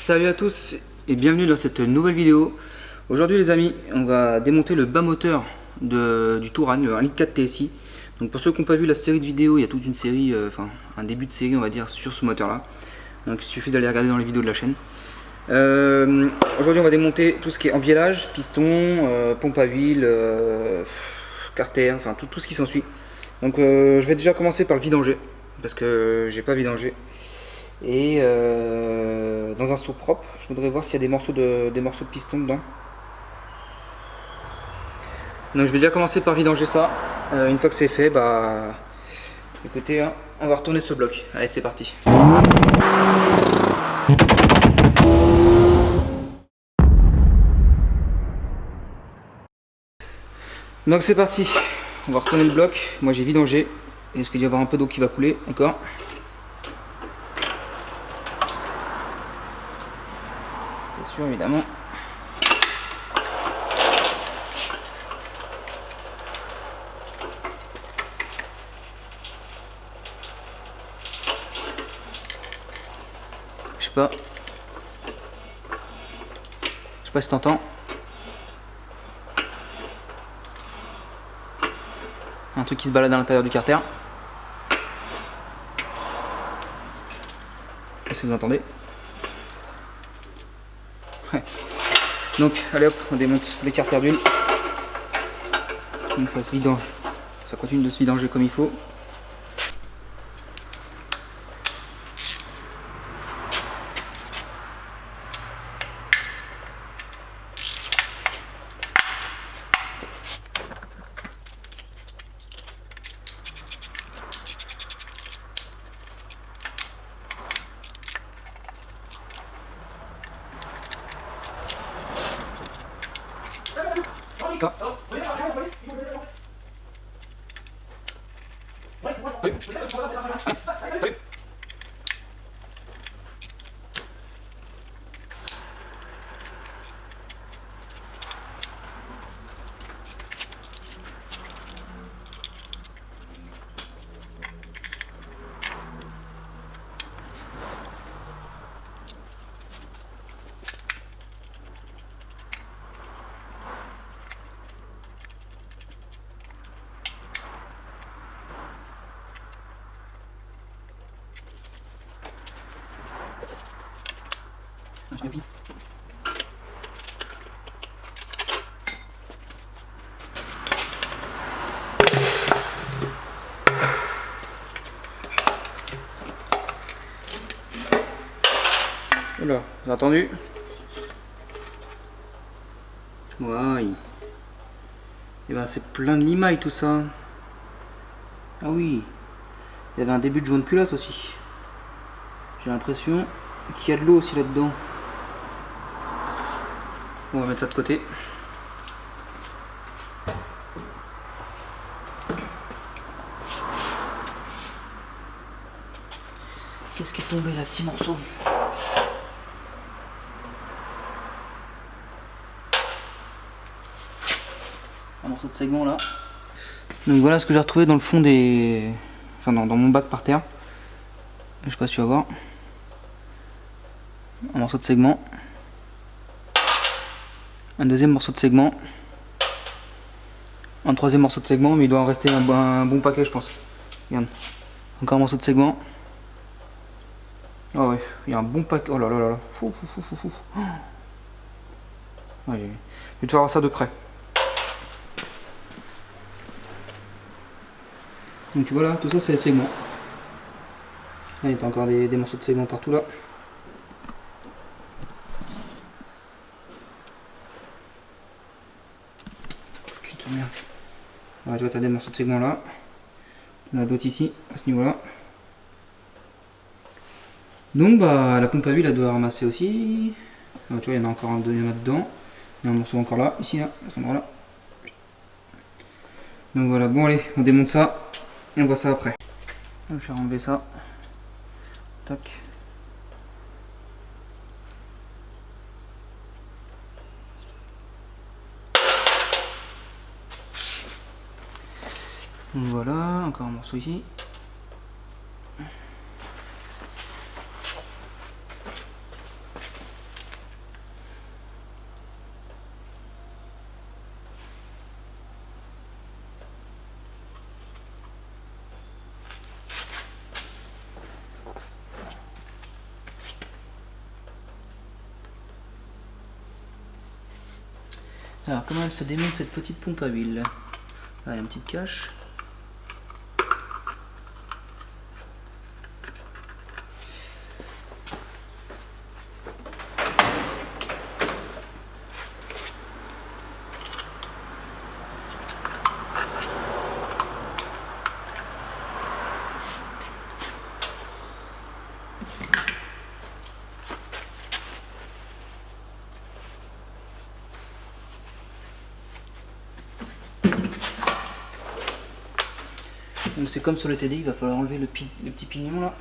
Salut à tous et bienvenue dans cette nouvelle vidéo. Aujourd'hui les amis, on va démonter le bas moteur du Touran, le 1.4 litre TSI. Donc pour ceux qui n'ont pas vu la série de vidéos, il y a toute une série, un début de série on va dire sur ce moteur là. Donc il suffit d'aller regarder dans les vidéos de la chaîne. Aujourd'hui on va démonter tout ce qui est embiellage, piston, pompe à huile, carter, enfin tout ce qui s'ensuit. Donc je vais déjà commencer par le vidanger parce que j'ai pas vidangé. Et dans un seau propre, je voudrais voir s'il y a des morceaux de piston dedans. Donc je vais déjà commencer par vidanger ça. Une fois que c'est fait, bah écoutez, hein, on va retourner ce bloc. Allez, c'est parti. Donc c'est parti. On va retourner le bloc. Moi j'ai vidangé. Il risque d'y avoir un peu d'eau qui va couler encore. C'est sûr évidemment. Je sais pas si t'entends. Un truc qui se balade à l'intérieur du carter. Je sais pas si vous entendez. Ouais. Donc allez hop, on démonte les carters d'huile. Donc ça se vidange. Ça continue de se vidanger comme il faut. Oula, vous avez entendu? Ouais. Et ben c'est plein de limailles tout ça. Ah oui. Il y avait un début de jaune culasse aussi. J'ai l'impression qu'il y a de l'eau aussi là-dedans. On va mettre ça de côté. Qu'est-ce qui est tombé là, petit morceau? Un morceau de segment là. Donc voilà ce que j'ai retrouvé dans le fond des... Enfin dans mon bac par terre. Je sais pas si tu vas voir. Un morceau de segment. Un deuxième morceau de segment. Un troisième morceau de segment, mais il doit en rester un bon paquet je pense. Regarde. Encore un morceau de segment. Ah ouais, il y a un bon paquet. Oh là là là là. Fou. Ouais, je vais te faire voir ça de près. Donc tu vois là, tout ça c'est les segments. Là, il y a encore des morceaux de segments partout là. Putain merde. Ouais, tu vois, t'as des morceaux de segments là. On a d'autres ici, à ce niveau là. Donc bah la pompe à huile elle doit ramasser aussi. Ah, tu vois, il y en a encore un deuxième là-dedans. Il y a un morceau encore là, ici là, à cet endroit là. Donc voilà, bon allez, on démonte ça et on voit ça après. Je vais enlever ça. Tac. Donc voilà, encore un morceau ici. Alors comment elle se démonte cette petite pompe à huile? Là il y a une petite cache. Donc c'est comme sur le TDI, il va falloir enlever le petit pignon là.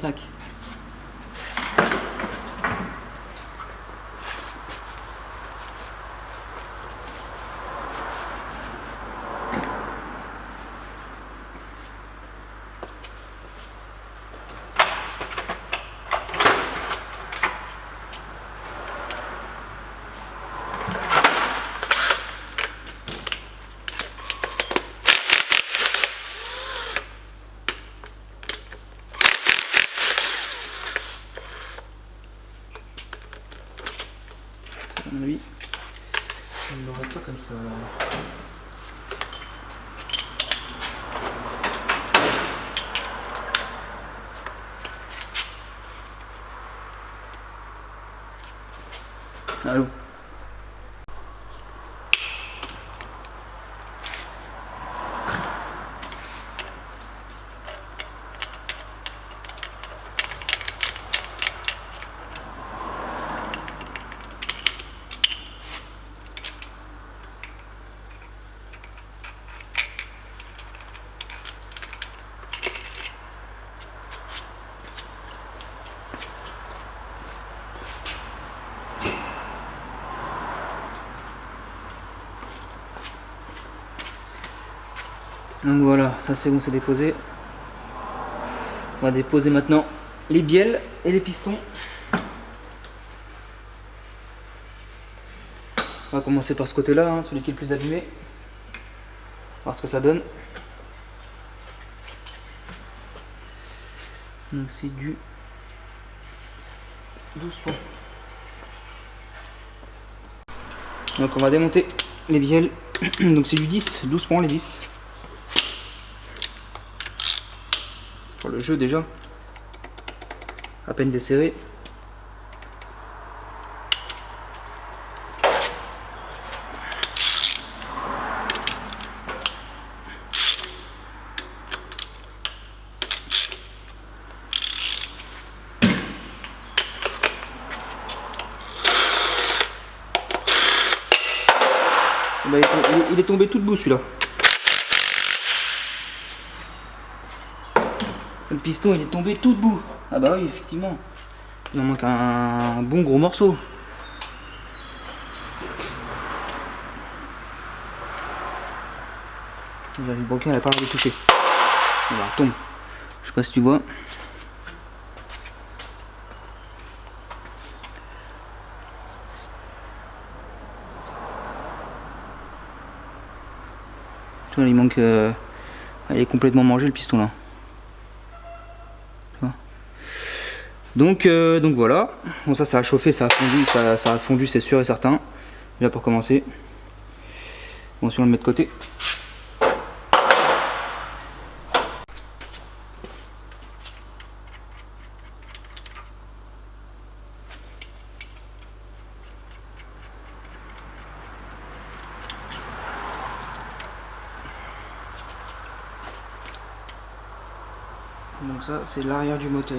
Tac. À mon avis, on ne l'aurait pas comme ça. Allô. Donc voilà, ça c'est bon, c'est déposé. On va déposer maintenant les bielles et les pistons. On va commencer par ce côté-là, hein, celui qui est le plus abîmé. Voir ce que ça donne. Donc c'est du 12 points. Donc on va démonter les bielles. Donc c'est du 10, 12 points les vis. Pour le jeu déjà. À peine desserré. Bah, il est tombé tout debout celui-là. Le piston il est tombé tout debout. Ah bah oui, effectivement. Il en manque un bon gros morceau. Le broquin elle a pas l'air de toucher. Voilà, tombe. Je sais pas si tu vois. Tu vois, il manque. Elle est complètement mangée le piston là. Donc voilà. Bon ça a chauffé, ça a fondu, c'est sûr et certain. Là pour commencer. Bon, si on le met de côté. Donc ça c'est l'arrière du moteur.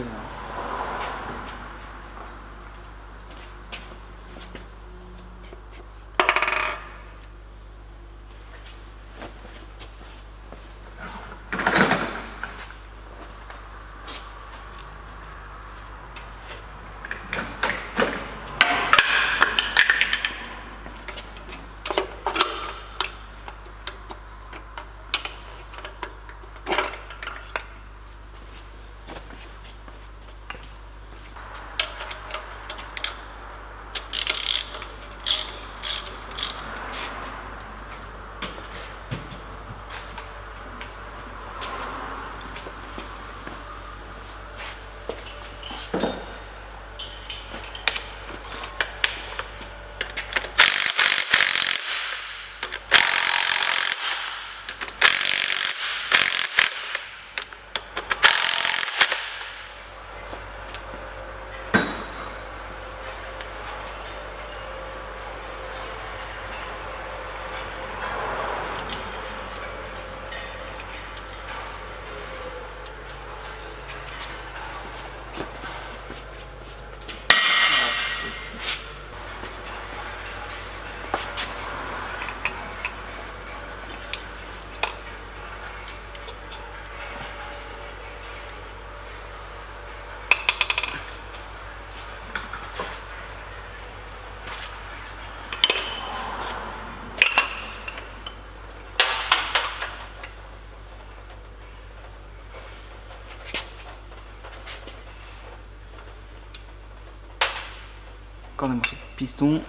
Encore des morceaux de piston,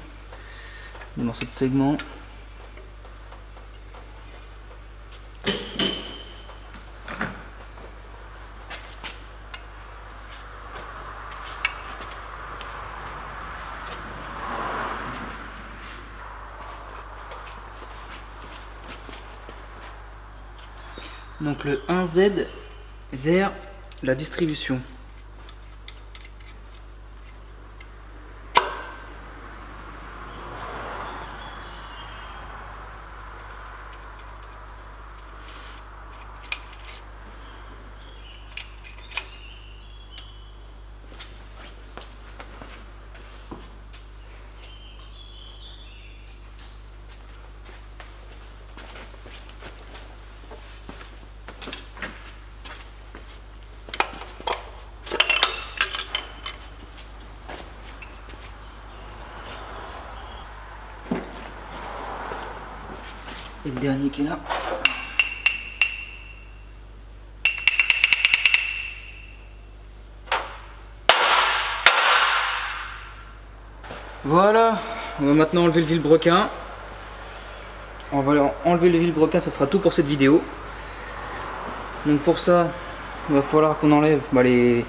des morceaux de segment. Donc le 1Z vers la distribution. Et le dernier qui est là. Voilà, on va maintenant enlever le vilebrequin. On va enlever le vilebrequin, ça sera tout pour cette vidéo. Donc pour ça, il va falloir qu'on enlève les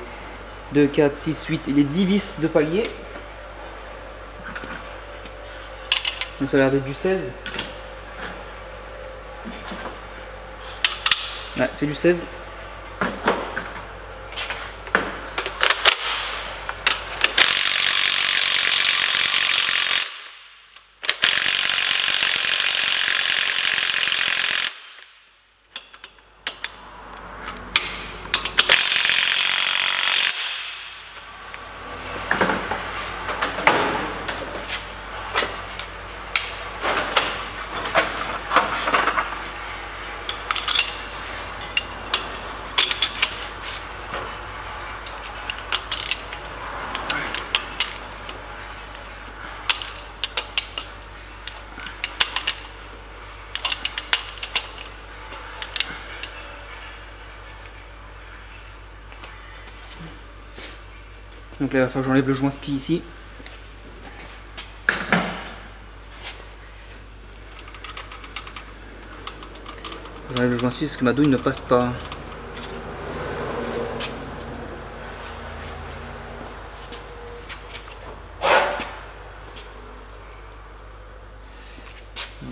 2, 4, 6, 8 et les 10 vis de palier. Donc ça a l'air d'être du 16. Ouais, c'est du 16. Donc là, il va falloir que j'enlève le joint spi ici. J'enlève le joint spi parce que ma douille ne passe pas.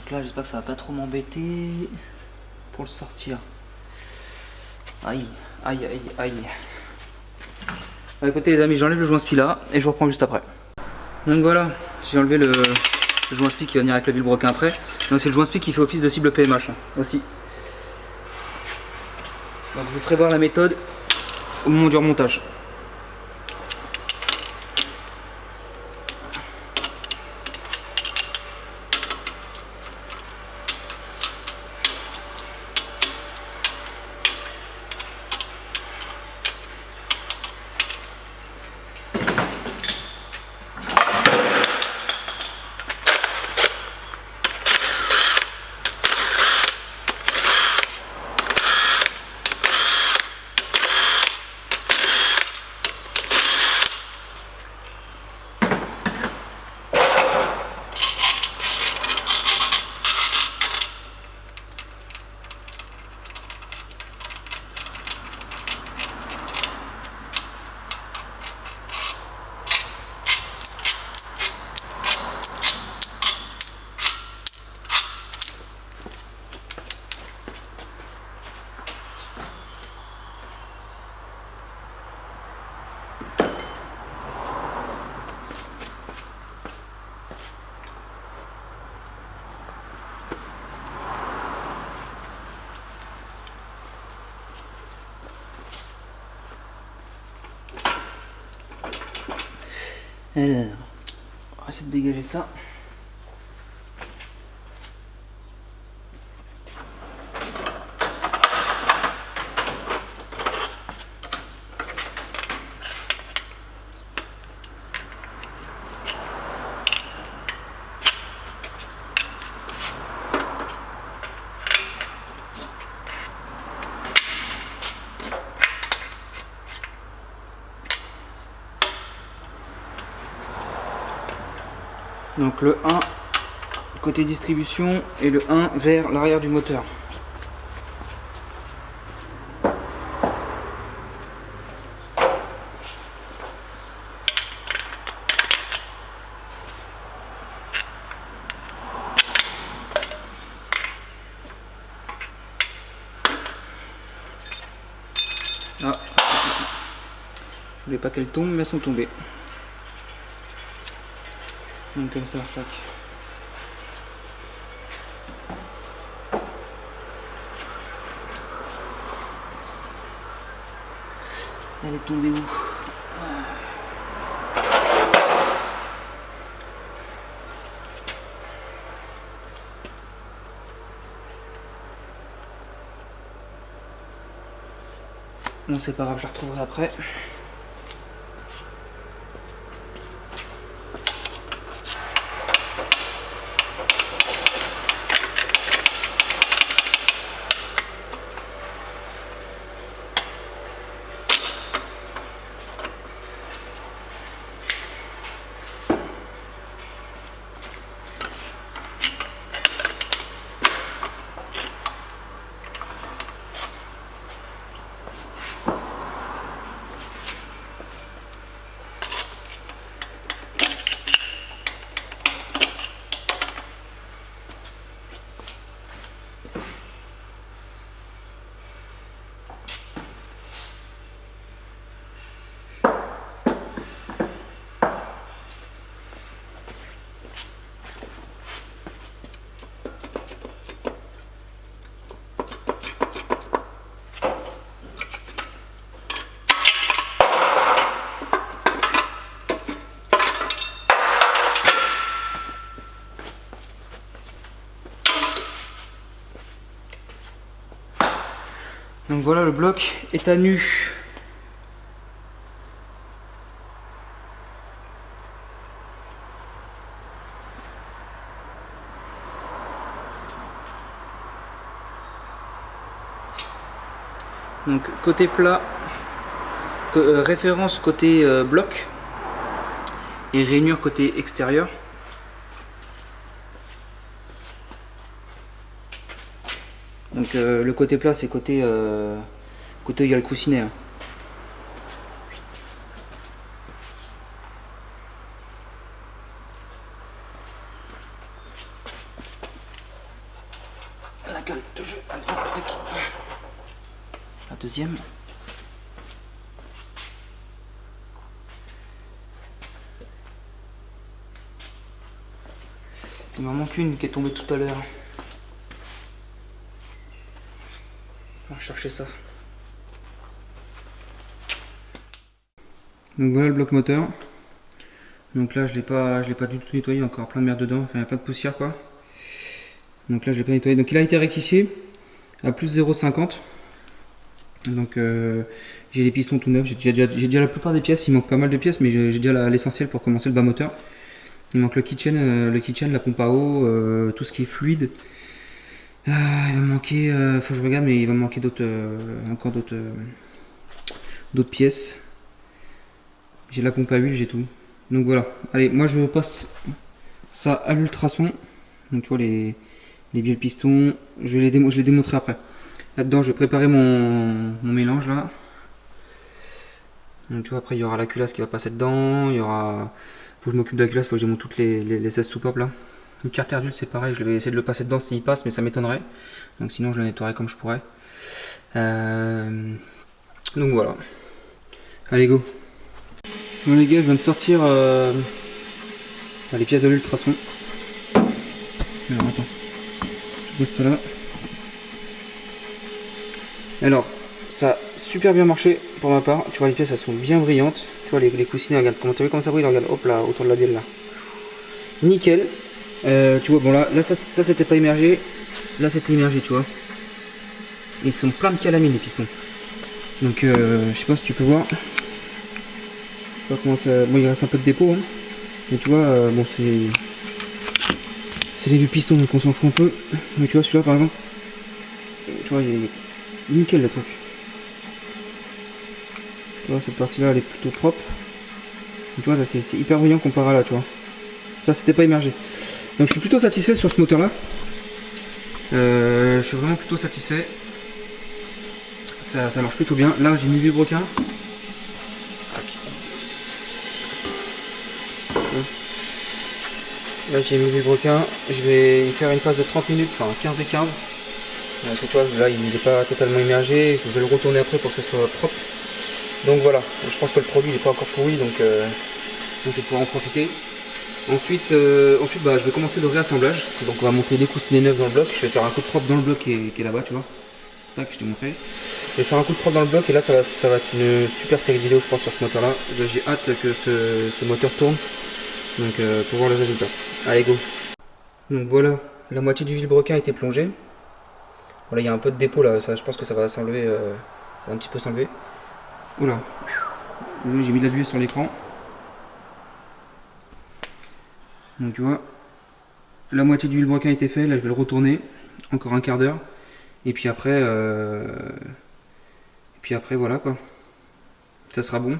Donc là j'espère que ça va pas trop m'embêter pour le sortir. Aïe, aïe, aïe, aïe. Bon, écoutez les amis, j'enlève le joint spi là et je reprends juste après. Donc voilà, j'ai enlevé le joint spi qui va venir avec le vilebrequin après. Donc c'est le joint spi qui fait office de cible PMH aussi. Donc je vous ferai voir la méthode au moment du remontage. Alors, on va essayer de dégager ça. Donc le 1 côté distribution et le 1 vers l'arrière du moteur. Ah, je voulais pas qu'elles tombent, mais elles sont tombées. Donc comme ça, tac. Elle est tombée où? Bon, c'est pas grave, je la retrouverai après. Donc voilà, le bloc est à nu. Donc côté plat, référence côté bloc et rainure côté extérieur. Donc le côté plat c'est côté côté où il y a le coussinet. Hein. arcade de jeu. Allez, hop, tac. La deuxième. Il m'en manque une qui est tombée tout à l'heure. On va chercher ça. Donc voilà le bloc moteur. Donc là je l'ai pas du tout nettoyé, il y a encore plein de merde dedans, enfin il y a plein de poussière quoi. Donc là je l'ai pas nettoyé. Donc il a été rectifié à plus 0,50. Donc j'ai les pistons tout neufs, j'ai déjà la plupart des pièces, il manque pas mal de pièces mais j'ai déjà l'essentiel pour commencer le bas moteur. Il manque le kitchen, la pompe à eau, tout ce qui est fluide. Il va me manquer, faut que je regarde, mais il va me manquer encore d'autres pièces. J'ai la pompe à huile, j'ai tout. Donc voilà. Allez, moi je passe ça à l'ultrason. Donc tu vois les bielles pistons, je les démontrerai après. Là-dedans, je vais préparer mon mélange là. Donc tu vois, après il y aura la culasse qui va passer dedans. Il y aura, faut que je m'occupe de la culasse, faut que j'ai toutes les 16 soupapes là. Le carter d'huile c'est pareil, je vais essayer de le passer dedans s'il passe, mais ça m'étonnerait. Donc sinon je le nettoierai comme je pourrais. Donc voilà. Allez go. Bon les gars, je viens de sortir les pièces de l'ultrason. Alors attends, je pose ça là. Alors, ça a super bien marché pour ma part. Tu vois, les pièces elles sont bien brillantes. Tu vois, les coussinets, regarde comment tu as vu comment ça brille, regarde, hop là, autour de la bielle là. Nickel. Tu vois, bon là ça c'était pas émergé. Là c'était émergé, tu vois. Et ils sont plein de calamine les pistons. Donc je sais pas si tu peux voir. Tu vois comment ça. Bon, il reste un peu de dépôt, hein. Mais tu vois, bon c'est les vieux pistons donc on s'en fout un peu. Mais tu vois celui-là par exemple. Tu vois, il est nickel le truc. Tu vois, cette partie là elle est plutôt propre. Tu vois, c'est hyper brillant comparé à là, tu vois. Ça c'était pas émergé. Donc je suis plutôt satisfait sur ce moteur là. Je suis vraiment plutôt satisfait. Ça marche plutôt bien. Là j'ai mis le vilebrequin. Là j'ai mis le vilebrequin. Je vais y faire une phase de 30 minutes, enfin 15 et 15. Tu vois, là il n'est pas totalement immergé. Je vais le retourner après pour que ça soit propre. Donc voilà, je pense que le produit n'est pas encore pourri, donc je vais pouvoir en profiter. Ensuite, bah, je vais commencer le réassemblage. Donc on va monter les coussinets neufs dans le bloc. Je vais faire un coup de propre dans le bloc qui est là-bas, tu vois. Tac, je t'ai montré. Je vais faire un coup de propre dans le bloc et là ça va être une super série de vidéos je pense sur ce moteur là. J'ai hâte que ce moteur tourne. Donc pour voir le résultat. Allez go. Donc voilà, la moitié du vilebrequin a été plongée. Voilà, il y a un peu de dépôt là, ça, je pense que ça va s'enlever. Ça va un petit peu s'enlever. Oula. Désolé, j'ai mis de la buée sur l'écran. Donc tu vois, la moitié du vilebrequin a été fait, là je vais le retourner, encore un quart d'heure, et puis après voilà quoi, ça sera bon.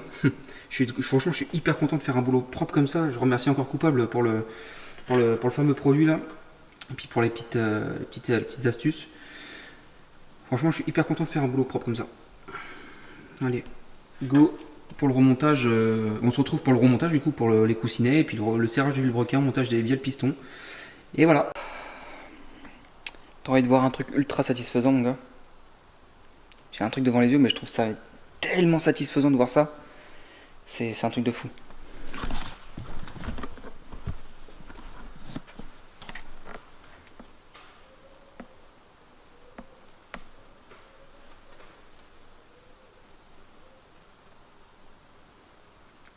Franchement je suis hyper content de faire un boulot propre comme ça, je remercie encore Coupable pour le fameux produit là, et puis pour les petites astuces. Franchement je suis hyper content de faire un boulot propre comme ça. Allez, go pour le remontage, on se retrouve pour le remontage du coup pour les coussinets, et puis le serrage du vilebrequin, montage des bielles pistons. Et voilà. T'as envie de voir un truc ultra satisfaisant mon gars. J'ai un truc devant les yeux mais je trouve ça tellement satisfaisant de voir ça. C'est un truc de fou.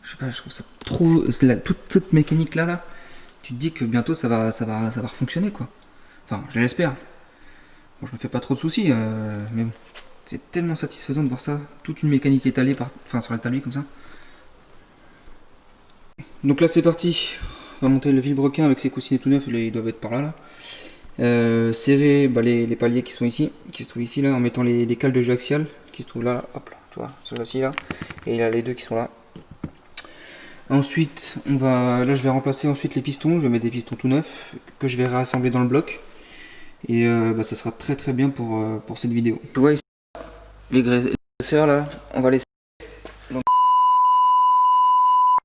Je sais pas, je trouve ça trop. Toute cette mécanique là, tu te dis que bientôt ça va refonctionner quoi. Enfin, je l'espère. Bon, je me fais pas trop de soucis, mais bon. C'est tellement satisfaisant de voir ça. Toute une mécanique étalée sur la tablier comme ça. Donc là c'est parti. On va monter le vilebrequin avec ses coussinets tout neufs, ils doivent être par là. Serrer les paliers qui se trouvent ici là, en mettant les cales de jeu axial qui se trouvent là, hop là, tu vois, celui-ci là. Et il y a les deux qui sont là. Ensuite, là je vais remplacer ensuite les pistons, je vais mettre des pistons tout neufs que je vais réassembler dans le bloc. Et ça sera très très bien pour cette vidéo. Tu vois ici, les graisseurs là, on va les